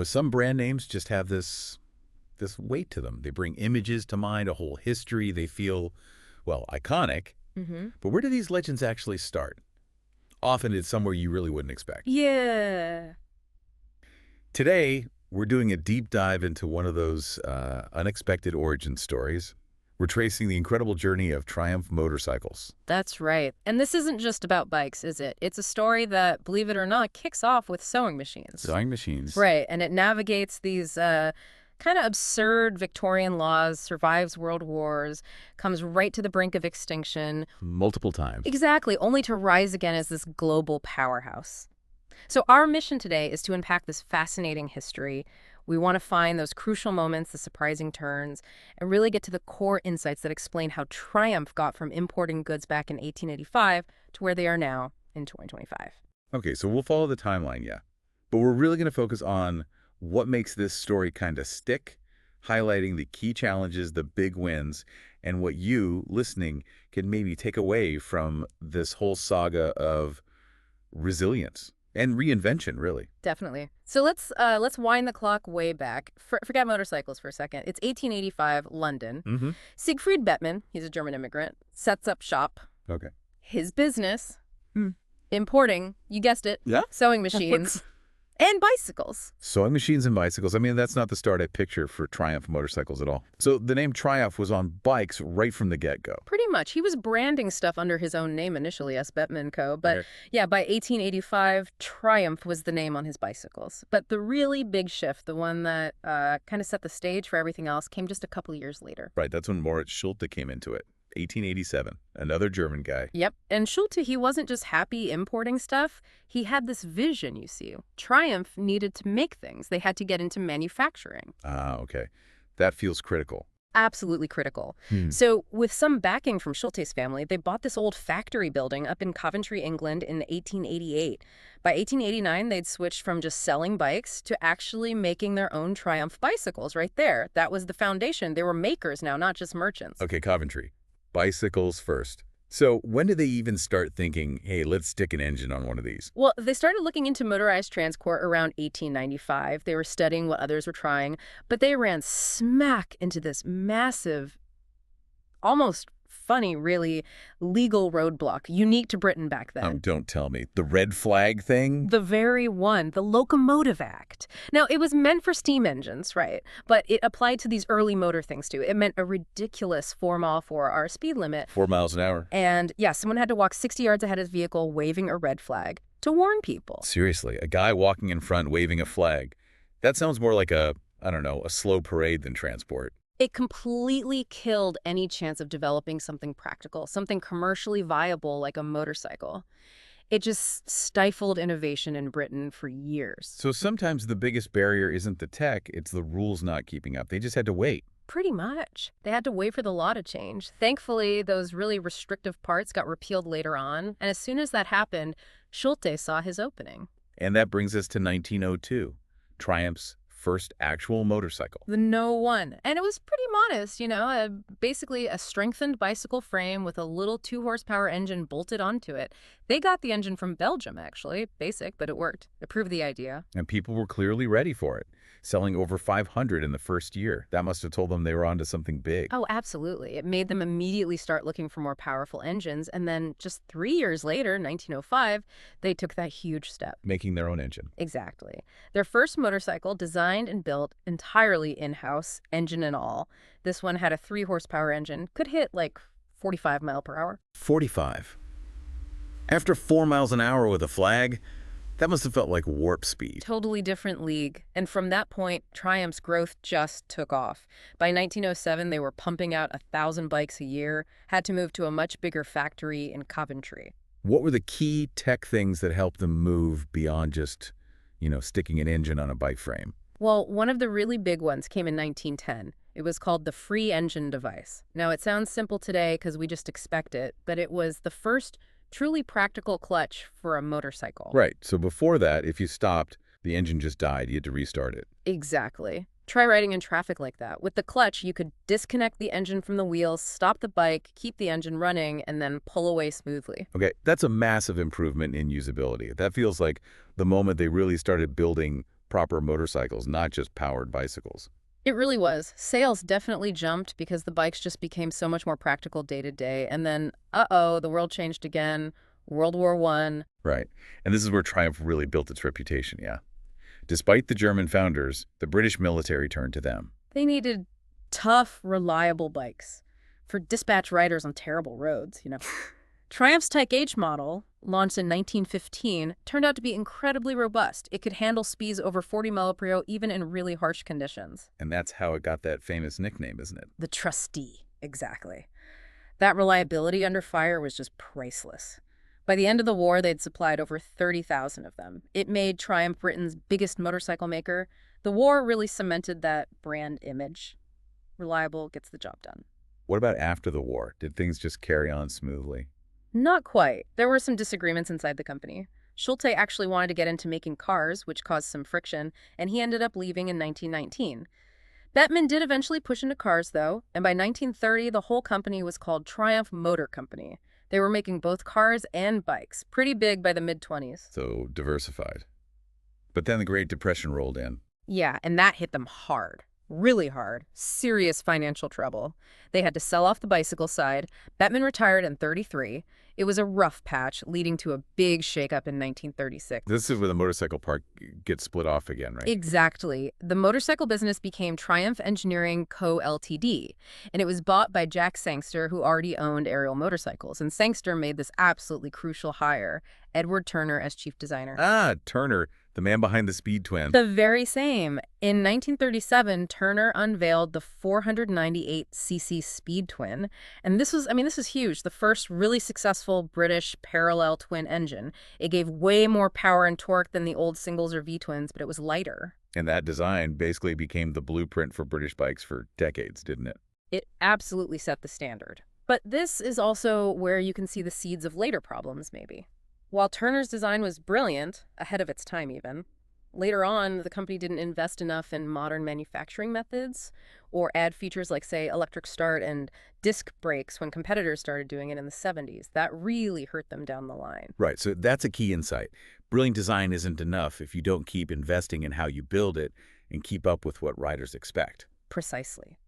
Some brand names just have this weight to them. They bring images to mind, a whole history. They feel, well, iconic. But where do these legends actually start? Often it's somewhere you really wouldn't expect. Yeah. Today, we're doing a deep dive into one of those unexpected origin stories. We're tracing the incredible journey of Triumph motorcycles. That's right. And this isn't just about bikes, is it? It's a story that, believe it or not, kicks off with sewing machines. Sewing machines. Right, and it navigates these kind of absurd Victorian laws, survives world wars, comes right to the brink of extinction. Multiple times. Exactly, only to rise again as this global powerhouse. So our mission today is to unpack this fascinating history. We want to find those crucial moments, the surprising turns, and really get to the core insights that explain how Triumph got from importing goods back in 1885 to where they are now in 2025. Okay, so we'll follow the timeline, yeah. But we're really going to focus on what makes this story kind of stick, highlighting the key challenges, the big wins, and what you, listening, can maybe take away from this whole saga of resilience and reinvention, really. Definitely. So let's wind the clock way back. Forget motorcycles for a second. It's 1885, London. Siegfried Bettmann, he's a German immigrant, sets up shop. Okay. His business, importing, you guessed it, sewing machines and bicycles. Sewing machines and bicycles. I mean, that's not the start I picture for Triumph motorcycles at all. So the name Triumph was on bikes right from the get-go. Pretty much. He was branding stuff under his own name initially, S. Bettman Co. But yeah, by 1885, Triumph was the name on his bicycles. But the really big shift, the one that kind of set the stage for everything else, came just a couple years later. Right, that's when Moritz Schulte came into it. 1887, another German guy. Yep, and Schulte, he wasn't just happy importing stuff. He had this vision, you see. Triumph needed to make things. They had to get into manufacturing. Ah, okay. That feels critical. Absolutely critical. So with some backing from Schulte's family, they bought this old factory building up in Coventry, England in 1888. By 1889, they'd switched from just selling bikes to actually making their own Triumph bicycles right there. That was the foundation. They were makers now, not just merchants. Okay, Coventry. Bicycles first. So when did they even start thinking, hey, let's stick an engine on one of these? Well, they started looking into motorized transport around 1895. They were studying what others were trying, but they ran smack into this massive, almost funny, really, legal roadblock, unique to Britain back then. Don't tell me. The red flag thing? The very one, the Locomotive Act. Now, it was meant for steam engines, right? But it applied to these early motor things, too. It meant a ridiculous 4-mile-4-hour speed limit. 4 miles an hour. And, yeah, someone had to walk 60 yards ahead of his vehicle waving a red flag to warn people. Seriously, a guy walking in front waving a flag. That sounds more like a slow parade than transport. It completely killed any chance of developing something practical, something commercially viable like a motorcycle. It just stifled innovation in Britain for years. So sometimes the biggest barrier isn't the tech, it's the rules not keeping up. They just had to wait. Pretty much. They had to wait for the law to change. Thankfully, those really restrictive parts got repealed later on, and as soon as that happened, Schulte saw his opening. And that brings us to 1902, Triumph's first actual motorcycle. The No. 1. And it was pretty modest, basically a strengthened bicycle frame with a little 2-horsepower engine bolted onto it. They got the engine from Belgium, actually. Basic, but it worked. It proved the idea. And people were clearly ready for it, selling over 500 in the first year. That must have told them they were onto something big. Oh, absolutely. It made them immediately start looking for more powerful engines. And then just 3 years later, 1905, they took that huge step. Making their own engine. Exactly. Their first motorcycle, designed and built entirely in-house, engine and all. This one had a 3-horsepower engine, could hit like 45 miles per hour. 45. After 4 miles an hour with a flag, that must have felt like warp speed. Totally different league. And from that point, Triumph's growth just took off. By 1907, they were pumping out 1,000 bikes a year, had to move to a much bigger factory in Coventry. What were the key tech things that helped them move beyond just, sticking an engine on a bike frame? Well, one of the really big ones came in 1910. It was called the free engine device. Now, it sounds simple today because we just expect it, but it was the first truly practical clutch for a motorcycle. Right. So before that, if you stopped, the engine just died. You had to restart it. Exactly. Try riding in traffic like that. With the clutch, you could disconnect the engine from the wheels, stop the bike, keep the engine running, and then pull away smoothly. Okay, that's a massive improvement in usability. That feels like the moment they really started building proper motorcycles, not just powered bicycles. It really was. Sales definitely jumped because the bikes just became so much more practical day to day. And then, uh-oh, the world changed again. World War I. Right. And this is where Triumph really built its reputation, yeah. Despite the German founders, the British military turned to them. They needed tough, reliable bikes for dispatch riders on terrible roads. Triumph's Type H model, launched in 1915, turned out to be incredibly robust. It could handle speeds over 40 mph even in really harsh conditions. And that's how it got that famous nickname, isn't it? The trustee, exactly. That reliability under fire was just priceless. By the end of the war, they'd supplied over 30,000 of them. It made Triumph Britain's biggest motorcycle maker. The war really cemented that brand image. Reliable gets the job done. What about after the war? Did things just carry on smoothly? Not quite. There were some disagreements inside the company. Schulte actually wanted to get into making cars, which caused some friction, and he ended up leaving in 1919. Bettman did eventually push into cars, though, and by 1930, the whole company was called Triumph Motor Company. They were making both cars and bikes, pretty big by the mid-20s. So diversified. But then the Great Depression rolled in. Yeah, and that hit them hard. Really hard. Serious financial trouble. They had to sell off the bicycle side. Bettman retired in 1933. It was a rough patch, leading to a big shakeup in 1936. This is where the motorcycle park gets split off again, right? Exactly. The motorcycle business became Triumph Engineering Co., Ltd., and it was bought by Jack Sangster, who already owned Ariel Motorcycles. And Sangster made this absolutely crucial hire, Edward Turner as chief designer. Ah, Turner, the man behind the Speed Twin. The very same. In 1937, Turner unveiled the 498cc Speed Twin. And this is huge. The first really successful British parallel twin engine. It gave way more power and torque than the old singles or V-twins, but it was lighter. And that design basically became the blueprint for British bikes for decades, didn't it? It absolutely set the standard. But this is also where you can see the seeds of later problems, maybe. While Turner's design was brilliant, ahead of its time even, later on, the company didn't invest enough in modern manufacturing methods or add features like, say, electric start and disc brakes when competitors started doing it in the 70s. That really hurt them down the line. Right, so that's a key insight. Brilliant design isn't enough if you don't keep investing in how you build it and keep up with what riders expect. Precisely.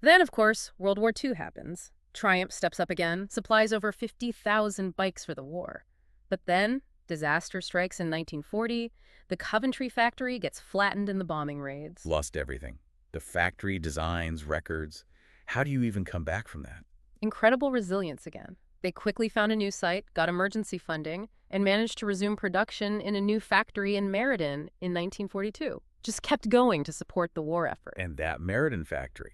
Then, of course, World War II happens. Triumph steps up again, supplies over 50,000 bikes for the war. But then, disaster strikes in 1940. The Coventry factory gets flattened in the bombing raids. Lost everything. The factory, designs, records. How do you even come back from that? Incredible resilience again. They quickly found a new site, got emergency funding, and managed to resume production in a new factory in Meriden in 1942. Just kept going to support the war effort. And that Meriden factory,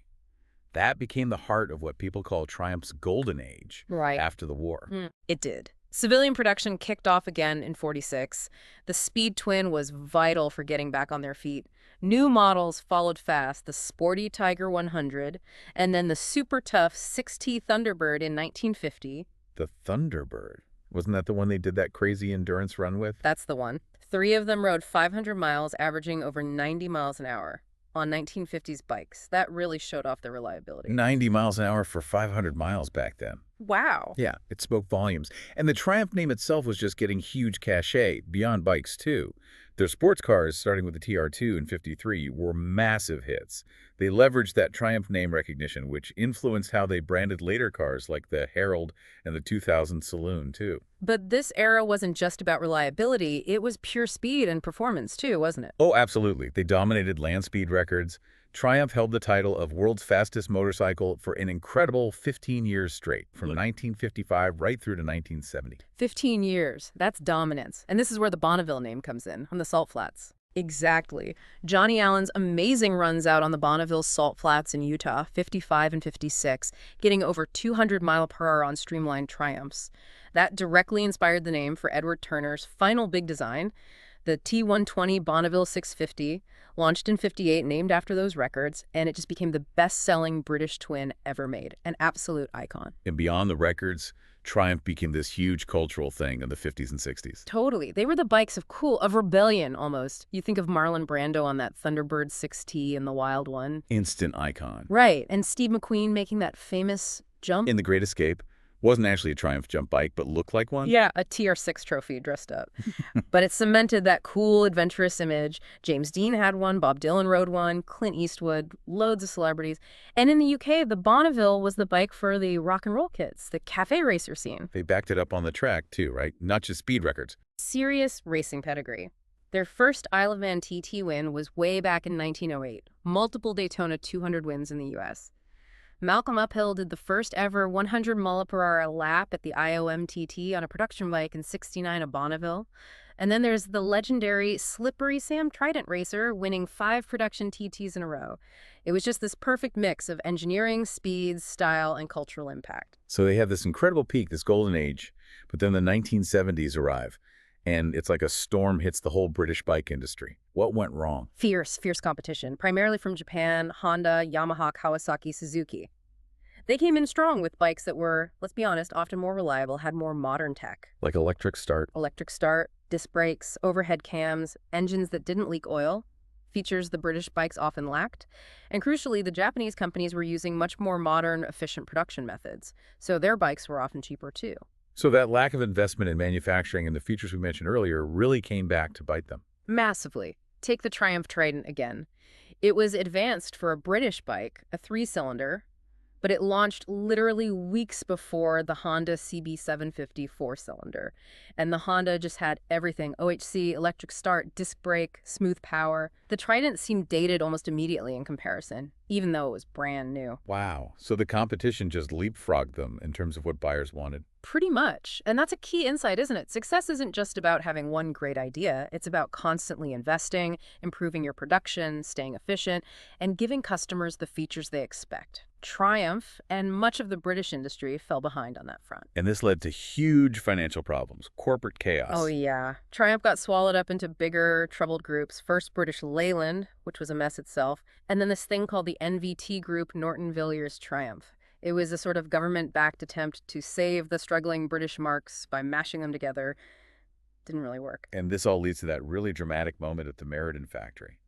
that became the heart of what people call Triumph's golden age after the war. It did. Civilian production kicked off again in 1946. The Speed Twin was vital for getting back on their feet. New models followed fast, the sporty Tiger 100, and then the super tough 6T Thunderbird in 1950. The Thunderbird? Wasn't that the one they did that crazy endurance run with? That's the one. 3 of them rode 500 miles, averaging over 90 miles an hour on 1950s bikes. That really showed off their reliability. 90 miles an hour for 500 miles back then. Wow. Yeah, it spoke volumes. And the Triumph name itself was just getting huge cachet beyond bikes, too. Their sports cars, starting with the TR2 in '53, were massive hits. They leveraged that Triumph name recognition, which influenced how they branded later cars like the Herald and the 2000 Saloon, too. But this era wasn't just about reliability. It was pure speed and performance, too, wasn't it? Oh, absolutely. They dominated land speed records. Triumph held the title of world's fastest motorcycle for an incredible 15 years straight, from 1955 right through to 1970. 15 years. That's dominance. And this is where the Bonneville name comes in, on the salt flats. Exactly. Johnny Allen's amazing runs out on the Bonneville salt flats in Utah, 55 and 56, getting over 200 mph on streamlined Triumphs. That directly inspired the name for Edward Turner's final big design, the T120 Bonneville 650, launched in '58, named after those records, and it just became the best-selling British twin ever made, an absolute icon. And beyond the records, Triumph became this huge cultural thing in the 50s and 60s. Totally. They were the bikes of rebellion, almost. You think of Marlon Brando on that Thunderbird 6T and the Wild One. Instant icon. Right. And Steve McQueen making that famous jump. In The Great Escape, Wasn't actually a Triumph jump bike, but looked like one? Yeah, a TR6 trophy dressed up. But it cemented that cool, adventurous image. James Dean had one, Bob Dylan rode one, Clint Eastwood, loads of celebrities. And in the UK, the Bonneville was the bike for the rock and roll kids, the cafe racer scene. They backed it up on the track, too, right? Not just speed records. Serious racing pedigree. Their first Isle of Man TT win was way back in 1908, multiple Daytona 200 wins in the US. Malcolm Uphill did the first ever 100 mph lap at the IOM TT on a production bike in '69 at Bonneville. And then there's the legendary Slippery Sam Trident racer winning 5 production TTs in a row. It was just this perfect mix of engineering, speed, style, and cultural impact. So they have this incredible peak, this golden age, but then the 1970s arrive, and it's like a storm hits the whole British bike industry. What went wrong? Fierce competition, primarily from Japan, Honda, Yamaha, Kawasaki, Suzuki. They came in strong with bikes that were, let's be honest, often more reliable, had more modern tech. Like electric start. Electric start, disc brakes, overhead cams, engines that didn't leak oil, features the British bikes often lacked. And crucially, the Japanese companies were using much more modern, efficient production methods, so their bikes were often cheaper too. So that lack of investment in manufacturing and the features we mentioned earlier really came back to bite them. Massively. Take the Triumph Trident again. It was advanced for a British bike, a 3-cylinder, but it launched literally weeks before the Honda CB750 4-cylinder. And the Honda just had everything: OHC, electric start, disc brake, smooth power. The Trident seemed dated almost immediately in comparison, even though it was brand new. Wow. So the competition just leapfrogged them in terms of what buyers wanted. Pretty much. And that's a key insight, isn't it? Success isn't just about having one great idea. It's about constantly investing, improving your production, staying efficient, and giving customers the features they expect. Triumph and much of the British industry fell behind on that front. And this led to huge financial problems, corporate chaos. Oh, yeah. Triumph got swallowed up into bigger, troubled groups. First British Leyland, which was a mess itself, and then this thing called the NVT Group, Norton Villiers Triumph. It was a sort of government-backed attempt to save the struggling British marques by mashing them together. Didn't really work. And this all leads to that really dramatic moment at the Meriden factory.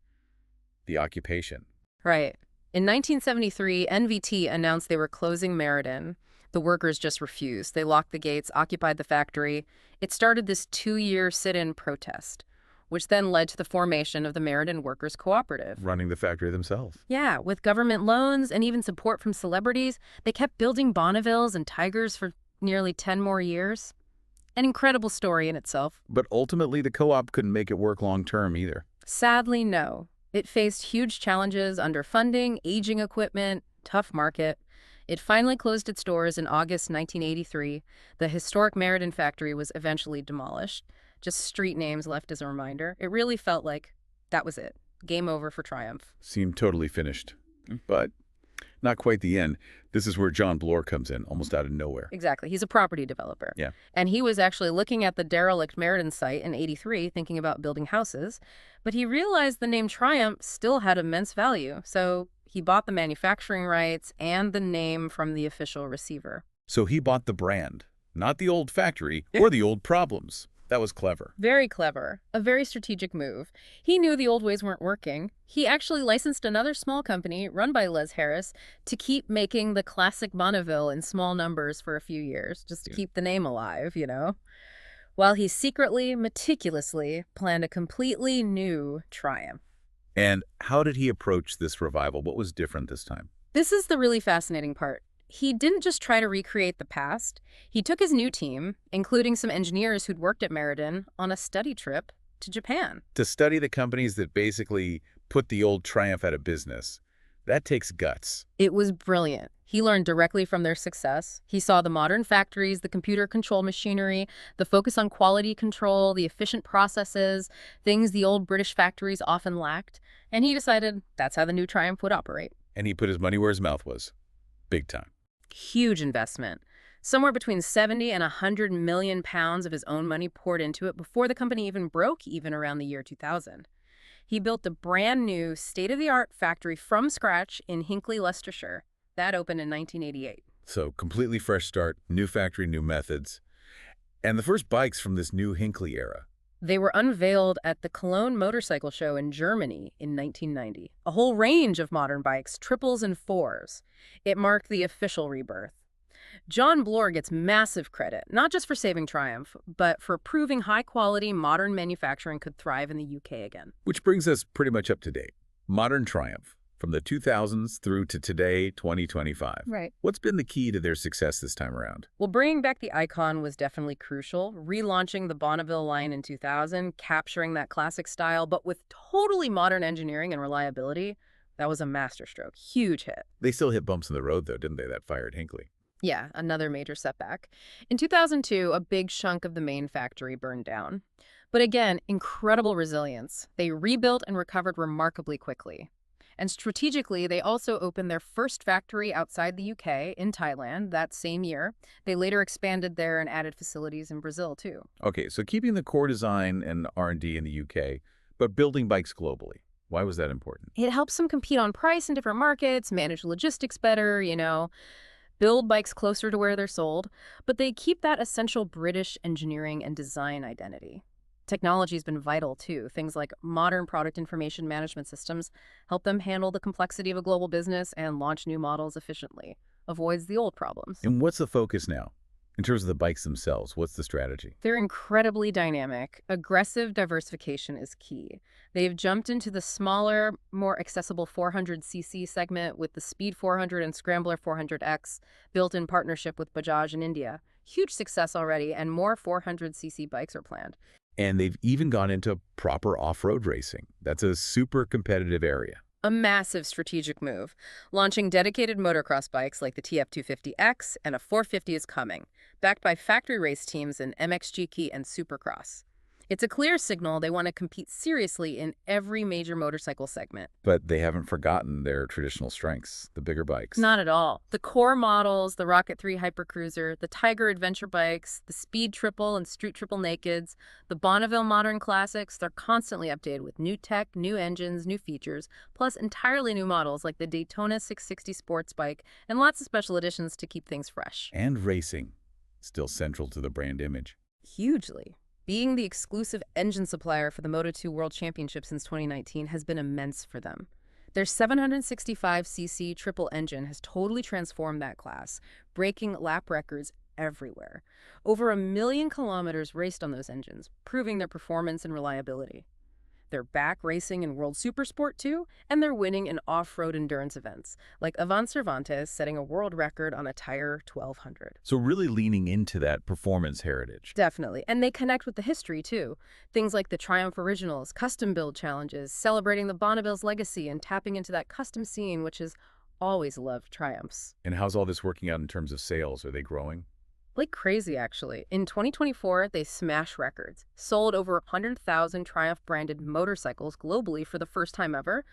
The occupation. Right. In 1973, NVT announced they were closing Meriden. The workers just refused. They locked the gates, occupied the factory. It started this 2-year sit-in protest, which then led to the formation of the Meriden Workers Cooperative. Running the factory themselves. Yeah, with government loans and even support from celebrities, they kept building Bonnevilles and Tigers for nearly 10 more years. An incredible story in itself. But ultimately, the co-op couldn't make it work long-term either. Sadly, no. It faced huge challenges: underfunding, aging equipment, tough market. It finally closed its doors in August 1983. The historic Meriden factory was eventually demolished. Just street names left as a reminder. It really felt like that was it. Game over for Triumph. Seemed totally finished. But not quite the end. This is where John Bloor comes in, almost out of nowhere. Exactly. He's a property developer. Yeah. And he was actually looking at the derelict Meriden site in '83, thinking about building houses. But he realized the name Triumph still had immense value. So he bought the manufacturing rights and the name from the official receiver. So he bought the brand, not the old factory or the old problems. That was clever. Very clever. A very strategic move. He knew the old ways weren't working. He actually licensed another small company, run by Les Harris, to keep making the classic Bonneville in small numbers for a few years, just to keep the name alive, you know? While he secretly, meticulously planned a completely new Triumph. And how did he approach this revival? What was different this time? This is the really fascinating part. He didn't just try to recreate the past. He took his new team, including some engineers who'd worked at Meriden, on a study trip to Japan. To study the companies that basically put the old Triumph out of business. That takes guts. It was brilliant. He learned directly from their success. He saw the modern factories, the computer control machinery, the focus on quality control, the efficient processes, things the old British factories often lacked. And he decided that's how the new Triumph would operate. And he put his money where his mouth was. Big time. Huge investment. Somewhere between 70 and 100 million pounds of his own money poured into it before the company even broke even around the year 2000. He built a brand new, state-of-the-art factory from scratch in Hinckley, Leicestershire. That opened in 1988. So completely fresh start, new factory, new methods. And the first bikes from this new Hinckley era. They were unveiled at the Cologne Motorcycle Show in Germany in 1990. A whole range of modern bikes, triples and fours. It marked the official rebirth. John Bloor gets massive credit, not just for saving Triumph, but for proving high-quality modern manufacturing could thrive in the UK again. Which brings us pretty much up to date. Modern Triumph, from the 2000s through to today, 2025. Right. What's been the key to their success this time around? Well, bringing back the icon was definitely crucial. Relaunching the Bonneville line in 2000, capturing that classic style, but with totally modern engineering and reliability, that was a masterstroke. Huge hit. They still hit bumps in the road, though, didn't they, that fire at Hinckley? Yeah, another major setback. In 2002, a big chunk of the main factory burned down. But again, incredible resilience. They rebuilt and recovered remarkably quickly. And strategically, they also opened their first factory outside the UK in Thailand that same year. They later expanded there and added facilities in Brazil, too. Okay, so keeping the core design and R&D in the UK, but building bikes globally. Why was that important? It helps them compete on price in different markets, manage logistics better, build bikes closer to where they're sold, but they keep that essential British engineering and design identity. Technology's been vital, too. Things like modern product information management systems help them handle the complexity of a global business and launch new models efficiently. Avoids the old problems. And what's the focus now? In terms of the bikes themselves, what's the strategy? They're incredibly dynamic. Aggressive diversification is key. They've jumped into the smaller, more accessible 400cc segment with the Speed 400 and Scrambler 400X, built in partnership with Bajaj in India. Huge success already, and more 400cc bikes are planned. And they've even gone into proper off-road racing. That's a super competitive area. A massive strategic move. Launching dedicated motocross bikes like the TF250X and a 450 is coming, backed by factory race teams in MXGP and Supercross. It's a clear signal they want to compete seriously in every major motorcycle segment. But they haven't forgotten their traditional strengths, the bigger bikes. Not at all. The core models, the Rocket 3 Hypercruiser, the Tiger adventure bikes, the Speed Triple and Street Triple Nakeds, the Bonneville Modern Classics, they're constantly updated with new tech, new engines, new features, plus entirely new models like the Daytona 660 sports bike, and lots of special editions to keep things fresh. And racing, still central to the brand image. Hugely. Being the exclusive engine supplier for the Moto2 World Championship since 2019 has been immense for them. Their 765cc triple engine has totally transformed that class, breaking lap records everywhere. Over 1 million kilometers raced on those engines, proving their performance and reliability. They're back racing in World Supersport too, and they're winning in off-road endurance events, like Ivan Cervantes setting a world record on a Tire 1200. So really leaning into that performance heritage. Definitely. And they connect with the history, too. Things like the Triumph Originals, custom build challenges, celebrating the Bonneville's legacy and tapping into that custom scene, which has always loved Triumphs. And how's all this working out in terms of sales? Are they growing? Like crazy, actually. In 2024, they smashed records. Sold over 100,000 Triumph-branded motorcycles globally for the first time ever.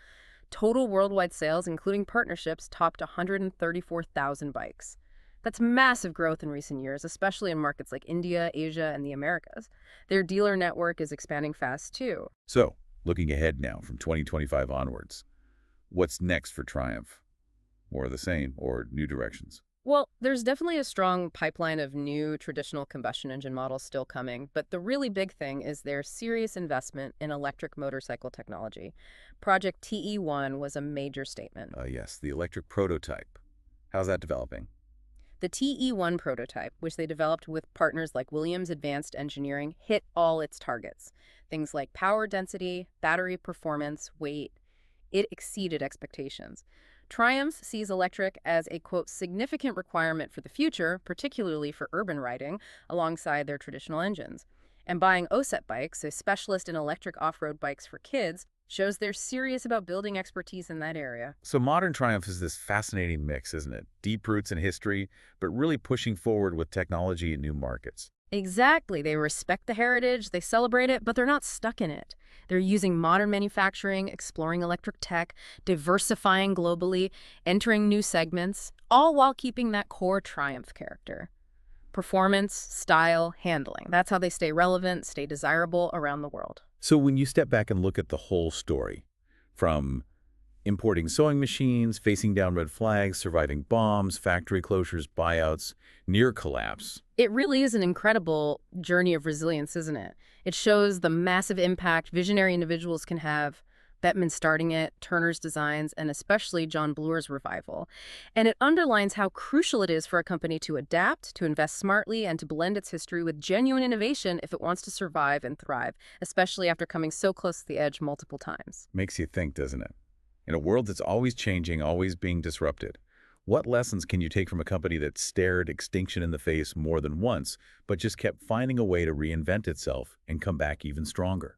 Total worldwide sales, including partnerships, topped 134,000 bikes. That's massive growth in recent years, especially in markets like India, Asia, and the Americas. Their dealer network is expanding fast, too. So, looking ahead now from 2025 onwards, what's next for Triumph? More of the same or new directions? Well, there's definitely a strong pipeline of new traditional combustion engine models still coming, but the really big thing is their serious investment in electric motorcycle technology. Project TE1 was a major statement. Yes, the electric prototype. How's that developing? The TE1 prototype, which they developed with partners like Williams Advanced Engineering, hit all its targets. Things like power density, battery performance, weight. It exceeded expectations. Triumph sees electric as a, quote, significant requirement for the future, particularly for urban riding, alongside their traditional engines. And buying OSET bikes, a specialist in electric off-road bikes for kids, shows they're serious about building expertise in that area. So modern Triumph is this fascinating mix, isn't it? Deep roots in history, but really pushing forward with technology in new markets. Exactly. They respect the heritage, they celebrate it, but they're not stuck in it. They're using modern manufacturing, exploring electric tech, diversifying globally, entering new segments, all while keeping that core Triumph character. Performance, style, handling. That's how they stay relevant, stay desirable around the world. So when you step back and look at the whole story, from importing sewing machines, facing down red flags, surviving bombs, factory closures, buyouts, near collapse. It really is an incredible journey of resilience, isn't it? It shows the massive impact visionary individuals can have, Bettman starting it, Turner's designs, and especially John Bloor's revival. And it underlines how crucial it is for a company to adapt, to invest smartly, and to blend its history with genuine innovation if it wants to survive and thrive, especially after coming so close to the edge multiple times. Makes you think, doesn't it? In a world that's always changing, always being disrupted, what lessons can you take from a company that stared extinction in the face more than once, but just kept finding a way to reinvent itself and come back even stronger?